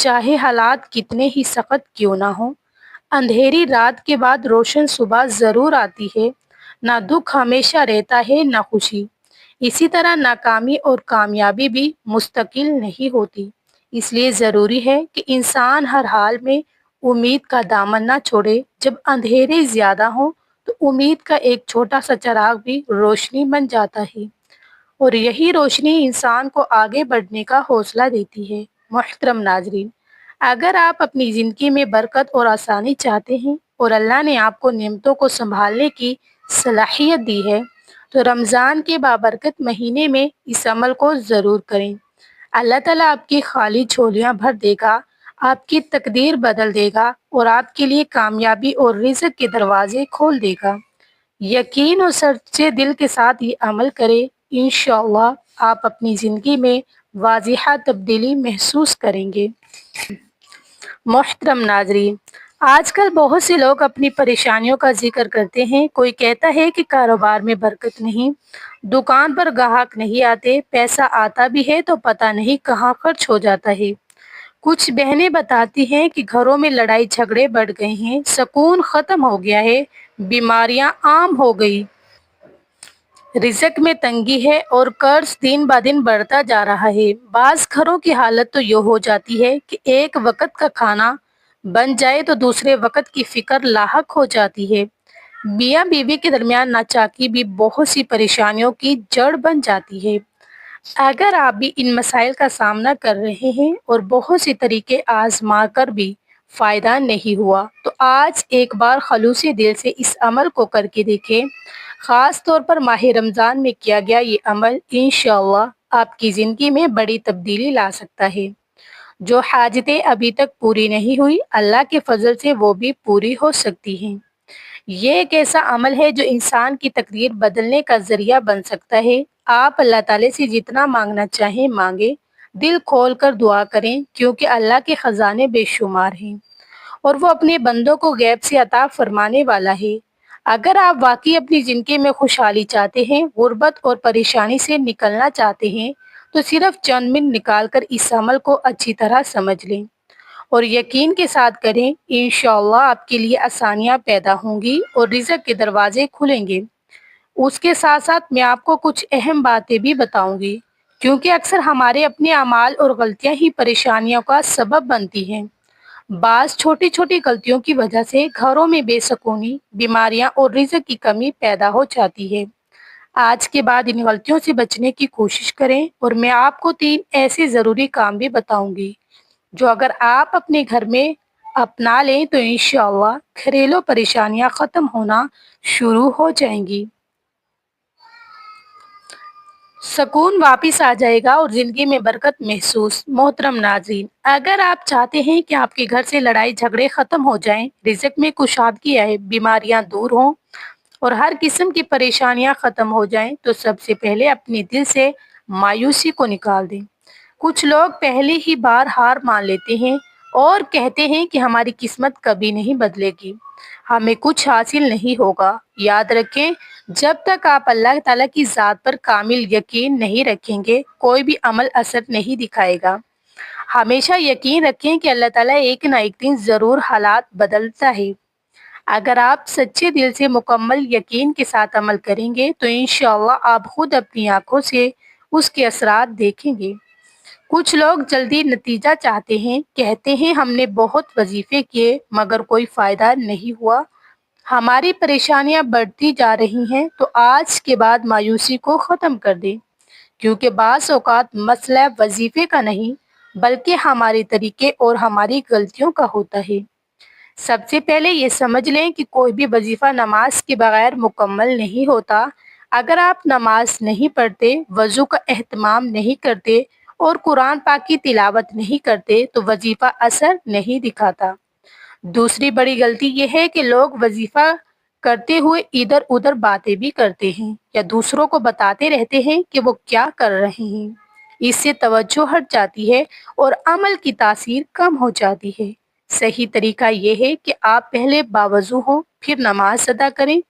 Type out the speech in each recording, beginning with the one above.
چاہے حالات کتنے ہی سخت کیوں نہ ہوں۔ اندھیری رات کے بعد روشن صبح ضرور آتی ہے۔ نہ دکھ ہمیشہ رہتا ہے نہ خوشی۔ اسی طرح ناکامی اور کامیابی بھی مستقل نہیں ہوتی۔ اس لیے ضروری ہے کہ انسان ہر حال میں امید کا دامن نہ چھوڑے۔ جب اندھیرے زیادہ ہوں تو امید کا ایک چھوٹا سا چراغ بھی روشنی بن جاتا ہے، اور یہی روشنی انسان کو آگے بڑھنے کا حوصلہ دیتی ہے۔ محترم ناظرین، اگر آپ اپنی زندگی میں برکت اور آسانی چاہتے ہیں اور اللہ نے آپ کو نعمتوں کو سنبھالنے کی صلاحیت دی ہے، تو رمضان کے بابرکت مہینے میں اس عمل کو ضرور کریں۔ اللہ تعالیٰ آپ کی خالی جھولیاں بھر دے گا، آپ کی تقدیر بدل دے گا اور آپ کے لیے کامیابی اور رزق کے دروازے کھول دے گا۔ یقین اور سچے دل کے ساتھ یہ عمل کریں، انشاءاللہ آپ اپنی زندگی میں واضح تبدیلی محسوس کریں گے۔ محترم ناظرین، آج کل بہت سے لوگ اپنی پریشانیوں کا ذکر کرتے ہیں۔ کوئی کہتا ہے کہ کاروبار میں برکت نہیں، دکان پر گاہک نہیں آتے، پیسہ آتا بھی ہے تو پتہ نہیں کہاں خرچ ہو جاتا ہے۔ کچھ بہنیں بتاتی ہیں کہ گھروں میں لڑائی جھگڑے بڑھ گئے ہیں، سکون ختم ہو گیا ہے، بیماریاں عام ہو گئی، رزق میں تنگی ہے اور قرض دن بہ دن بڑھتا جا رہا ہے۔ بعض گھروں کی حالت تو یہ ہو جاتی ہے کہ ایک وقت کا کھانا بن جائے تو دوسرے وقت کی فکر لاحق ہو جاتی ہے۔ میاں بیوی کے درمیان ناچاکی بھی بہت سی پریشانیوں کی جڑ بن جاتی ہے۔ اگر آپ بھی ان مسائل کا سامنا کر رہے ہیں اور بہت سے طریقے آزما کر بھی فائدہ نہیں ہوا، تو آج ایک بار خلوص دل سے اس عمل کو کر کے دیکھیں۔ خاص طور پر ماہ رمضان میں کیا گیا یہ عمل انشاءاللہ آپ کی زندگی میں بڑی تبدیلی لا سکتا ہے۔ جو حاجتیں ابھی تک پوری نہیں ہوئی، اللہ کے فضل سے وہ بھی پوری ہو سکتی ہیں۔ یہ ایک ایسا عمل ہے جو انسان کی تقدیر بدلنے کا ذریعہ بن سکتا ہے۔ آپ اللہ تعالی سے جتنا مانگنا چاہیں مانگیں، دل کھول کر دعا کریں، کیونکہ اللہ کے خزانے بے شمار ہیں اور وہ اپنے بندوں کو غیب سے عطا فرمانے والا ہے۔ اگر آپ واقعی اپنی زندگی میں خوشحالی چاہتے ہیں، غربت اور پریشانی سے نکلنا چاہتے ہیں، تو صرف چند منٹ نکال کر اس عمل کو اچھی طرح سمجھ لیں اور یقین کے ساتھ کریں۔ انشاءاللہ آپ کے لیے آسانیاں پیدا ہوں گی اور رزق کے دروازے کھلیں گے۔ اس کے ساتھ ساتھ میں آپ کو کچھ اہم باتیں بھی بتاؤں گی، کیونکہ اکثر ہمارے اپنے اعمال اور غلطیاں ہی پریشانیوں کا سبب بنتی ہیں۔ بعض چھوٹی چھوٹی غلطیوں کی وجہ سے گھروں میں بے سکونی، بیماریاں اور رزق کی کمی پیدا ہو جاتی ہے۔ آج کے بعد ان غلطیوں سے بچنے کی کوشش کریں اور میں آپ کو 3 ایسے ضروری کام بھی بتاؤں گی جو اگر آپ اپنے گھر میں اپنا لیں تو انشاءاللہ گھریلو پریشانیاں ختم ہونا شروع ہو جائیں گی، سکون واپس آ جائے گا اور زندگی میں برکت محسوس۔ محترم ناظرین، اگر آپ چاہتے ہیں کہ آپ کے گھر سے لڑائی جھگڑے ختم ہو جائیں، رزق میں کشادگی آئے، بیماریاں دور ہوں اور ہر قسم کی پریشانیاں ختم ہو جائیں، تو سب سے پہلے اپنے دل سے مایوسی کو نکال دیں۔ کچھ لوگ پہلے ہی بار ہار مان لیتے ہیں اور کہتے ہیں کہ ہماری قسمت کبھی نہیں بدلے گی، ہمیں کچھ حاصل نہیں ہوگا۔ یاد رکھیں، جب تک آپ اللہ تعالیٰ کی ذات پر کامل یقین نہیں رکھیں گے، کوئی بھی عمل اثر نہیں دکھائے گا۔ ہمیشہ یقین رکھیں کہ اللہ تعالیٰ ایک نہ ایک دن ضرور حالات بدلتا ہے۔ اگر آپ سچے دل سے مکمل یقین کے ساتھ عمل کریں گے تو انشاءاللہ آپ خود اپنی آنکھوں سے اس کے اثرات دیکھیں گے۔ کچھ لوگ جلدی نتیجہ چاہتے ہیں، کہتے ہیں ہم نے بہت وظیفے کیے مگر کوئی فائدہ نہیں ہوا، ہماری پریشانیاں بڑھتی جا رہی ہیں۔ تو آج کے بعد مایوسی کو ختم کر دیں، کیونکہ بعض اوقات مسئلہ وظیفے کا نہیں بلکہ ہمارے طریقے اور ہماری غلطیوں کا ہوتا ہے۔ سب سے پہلے یہ سمجھ لیں کہ کوئی بھی وظیفہ نماز کے بغیر مکمل نہیں ہوتا۔ اگر آپ نماز نہیں پڑھتے، وضو کا اہتمام نہیں کرتے اور قرآن پاک کی تلاوت نہیں کرتے تو وظیفہ اثر نہیں دکھاتا۔ دوسری بڑی غلطی یہ ہے کہ لوگ وظیفہ کرتے ہوئے ادھر ادھر باتیں بھی کرتے ہیں یا دوسروں کو بتاتے رہتے ہیں کہ وہ کیا کر رہے ہیں۔ اس سے توجہ ہٹ جاتی ہے اور عمل کی تاثیر کم ہو جاتی ہے۔ صحیح طریقہ یہ ہے کہ آپ پہلے باوضو ہوں، پھر نماز ادا کریں،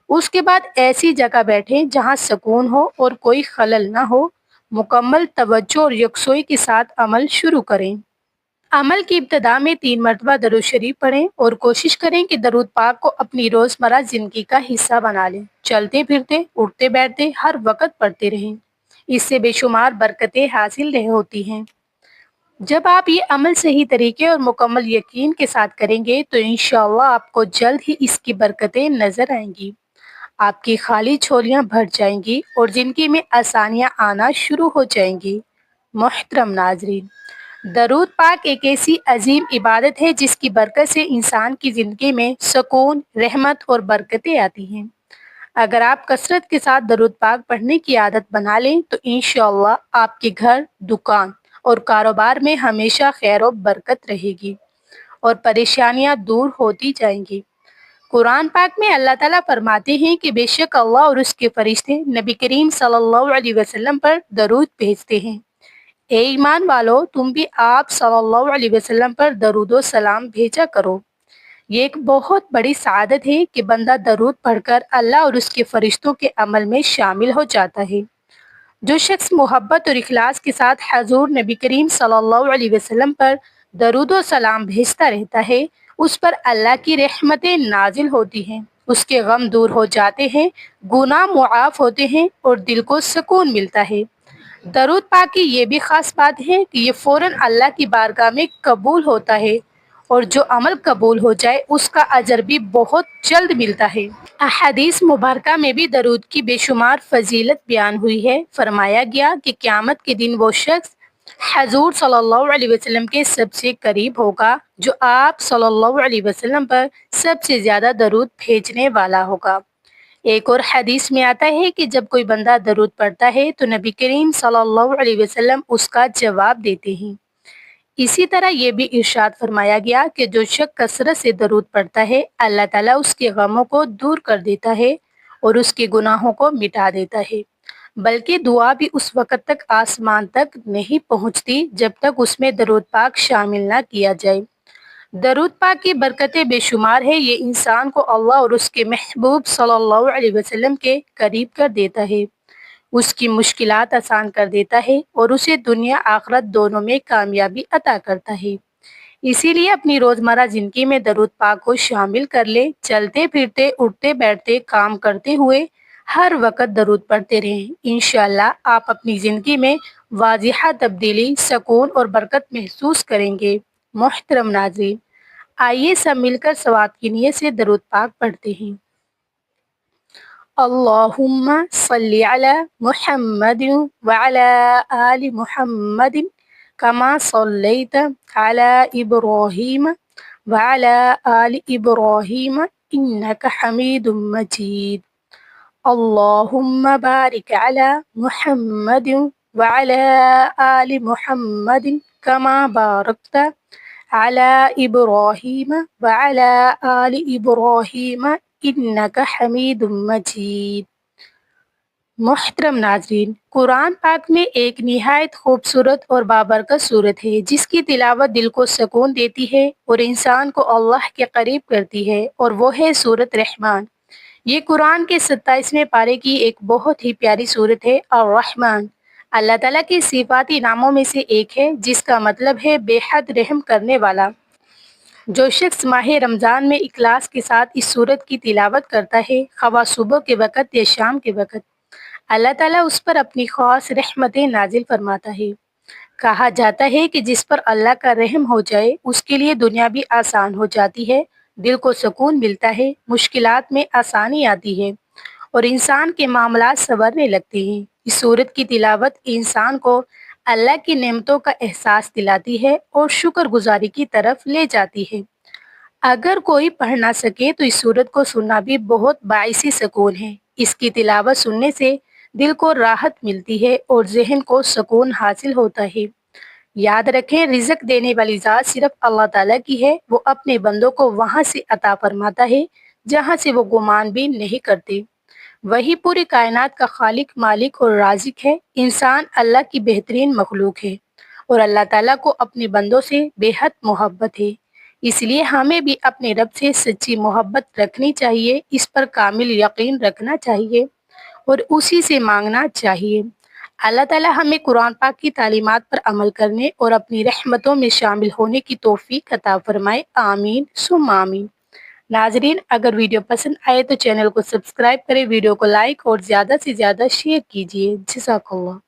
اس کے بعد ایسی جگہ بیٹھیں جہاں سکون ہو اور کوئی خلل نہ ہو، مکمل توجہ اور یکسوئی کے ساتھ عمل شروع کریں۔ عمل کی ابتدا میں 3 مرتبہ درود شریف پڑھیں اور کوشش کریں کہ درود پاک کو اپنی روزمرہ زندگی کا حصہ بنا لیں۔ چلتے پھرتے، اٹھتے بیٹھتے ہر وقت پڑھتے رہیں۔ اس سے بے شمار برکتیں حاصل ہوتی ہیں۔ جب آپ یہ عمل صحیح طریقے اور مکمل یقین کے ساتھ کریں گے تو انشاءاللہ آپ کو جلد ہی اس کی برکتیں نظر آئیں گی۔ آپ کی خالی جھولیاں بھر جائیں گی اور زندگی میں آسانیاں آنا شروع ہو جائیں گی۔ محترم ناظرین، درود پاک ایک ایسی عظیم عبادت ہے جس کی برکت سے انسان کی زندگی میں سکون، رحمت اور برکتیں آتی ہیں۔ اگر آپ کثرت کے ساتھ درود پاک پڑھنے کی عادت بنا لیں تو انشاءاللہ آپ کے گھر، دکان اور کاروبار میں ہمیشہ خیر و برکت رہے گی اور پریشانیاں دور ہوتی جائیں گی۔ قرآن پاک میں اللہ تعالیٰ فرماتے ہیں کہ بے شک اللہ اور اس کے فرشتے نبی کریم صلی اللہ علیہ وسلم پر درود بھیجتے ہیں۔ اے ایمان والو، تم بھی آپ صلی اللہ علیہ وسلم پر درود و سلام بھیجا کرو۔ یہ ایک بہت بڑی سعادت ہے کہ بندہ درود پڑھ کر اللہ اور اس کے فرشتوں کے عمل میں شامل ہو جاتا ہے۔ جو شخص محبت اور اخلاص کے ساتھ حضور نبی کریم صلی اللہ علیہ وسلم پر درود و سلام بھیجتا رہتا ہے، اس پر اللہ کی رحمتیں نازل ہوتی ہیں، اس کے غم دور ہو جاتے ہیں، گناہ معاف ہوتے ہیں اور دل کو سکون ملتا ہے۔ درود پاک کی یہ بھی خاص بات ہے کہ یہ فوراً اللہ کی بارگاہ میں قبول ہوتا ہے اور جو عمل قبول ہو جائے اس کا اجر بھی بہت جلد ملتا ہے۔ احادیث مبارکہ میں بھی درود کی بے شمار فضیلت بیان ہوئی ہے۔ فرمایا گیا کہ قیامت کے دن وہ شخص حضور صلی اللہ علیہ وسلم کے سب سے قریب ہوگا جو آپ صلی اللہ علیہ وسلم پر سب سے زیادہ درود بھیجنے والا ہوگا۔ ایک اور حدیث میں آتا ہے کہ جب کوئی بندہ درود پڑھتا ہے تو نبی کریم صلی اللہ علیہ وسلم اس کا جواب دیتے ہیں۔ اسی طرح یہ بھی ارشاد فرمایا گیا کہ جو شخص کثرت سے درود پڑھتا ہے اللہ تعالیٰ اس کے غموں کو دور کر دیتا ہے اور اس کے گناہوں کو مٹا دیتا ہے، بلکہ دعا بھی اس وقت تک آسمان تک نہیں پہنچتی جب تک اس میں درود پاک شامل نہ کیا جائے۔ درود پاک کی برکتیں بے شمار ہے۔ یہ انسان کو اللہ اور اس کے محبوب صلی اللہ علیہ وسلم کے قریب کر دیتا ہے، اس کی مشکلات آسان کر دیتا ہے اور اسے دنیا آخرت دونوں میں کامیابی عطا کرتا ہے۔ اسی لیے اپنی روزمرہ زندگی میں درود پاک کو شامل کر لیں۔ چلتے پھرتے، اٹھتے بیٹھتے، کام کرتے ہوئے ہر وقت درود پڑھتے رہیں۔ انشاءاللہ آپ اپنی زندگی میں واضح تبدیلی، سکون اور برکت محسوس کریں گے۔ محترم ناظرین، آئیے سب مل کر ثواب کی نیت سے درود پاک پڑھتے ہیں۔ اللہم صلی علی محمد وعلی آل محمد کما صلیت علی ابراہیم وعلی آل ابراہیم انک حمید مجید۔ اللہم بارک علی محمد وعلی آل محمد کما بارکت علی ابراہیم وعلی آل ابراہیم انک حمید مجید۔ محترم ناظرین، قرآن پاک میں ایک نہایت خوبصورت اور بابرکت سورت ہے جس کی تلاوت دل کو سکون دیتی ہے اور انسان کو اللہ کے قریب کرتی ہے، اور وہ ہے سورت رحمان۔ یہ قرآن کے 27ویں پارے کی ایک بہت ہی پیاری سورت ہے۔ الرحمن اللہ تعالیٰ کے صفاتی ناموں میں سے ایک ہے جس کا مطلب ہے بے حد رحم کرنے والا۔ جو شخص ماہ رمضان میں اخلاص کے ساتھ اس سورت کی تلاوت کرتا ہے، خواہ صبح کے وقت یا شام کے وقت، اللہ تعالیٰ اس پر اپنی خاص رحمتیں نازل فرماتا ہے۔ کہا جاتا ہے کہ جس پر اللہ کا رحم ہو جائے اس کے لیے دنیا بھی آسان ہو جاتی ہے، دل کو سکون ملتا ہے، مشکلات میں آسانی آتی ہے اور انسان کے معاملات سنورنے لگتے ہیں۔ اس سورت کی تلاوت انسان کو اللہ کی نعمتوں کا احساس دلاتی ہے اور شکر گزاری کی طرف لے جاتی ہے۔ اگر کوئی پڑھ نہ سکے تو اس سورت کو سننا بھی بہت باعث سکون ہے۔ اس کی تلاوت سننے سے دل کو راحت ملتی ہے اور ذہن کو سکون حاصل ہوتا ہے۔ یاد رکھیں، رزق دینے والی ذات صرف اللہ تعالیٰ کی ہے۔ وہ اپنے بندوں کو وہاں سے عطا فرماتا ہے جہاں سے وہ گمان بھی نہیں کرتے۔ وہی پوری کائنات کا خالق، مالک اور رازق ہے۔ انسان اللہ کی بہترین مخلوق ہے اور اللہ تعالیٰ کو اپنے بندوں سے بے حد محبت ہے۔ اس لیے ہمیں بھی اپنے رب سے سچی محبت رکھنی چاہیے، اس پر کامل یقین رکھنا چاہیے اور اسی سے مانگنا چاہیے۔ اللہ تعالی ہمیں قرآن پاک کی تعلیمات پر عمل کرنے اور اپنی رحمتوں میں شامل ہونے کی توفیق عطا فرمائے، آمین ثم آمین۔ ناظرین، اگر ویڈیو پسند آئے تو چینل کو سبسکرائب کریں، ویڈیو کو لائک اور زیادہ سے زیادہ شیئر کیجیے۔ جزاک اللہ۔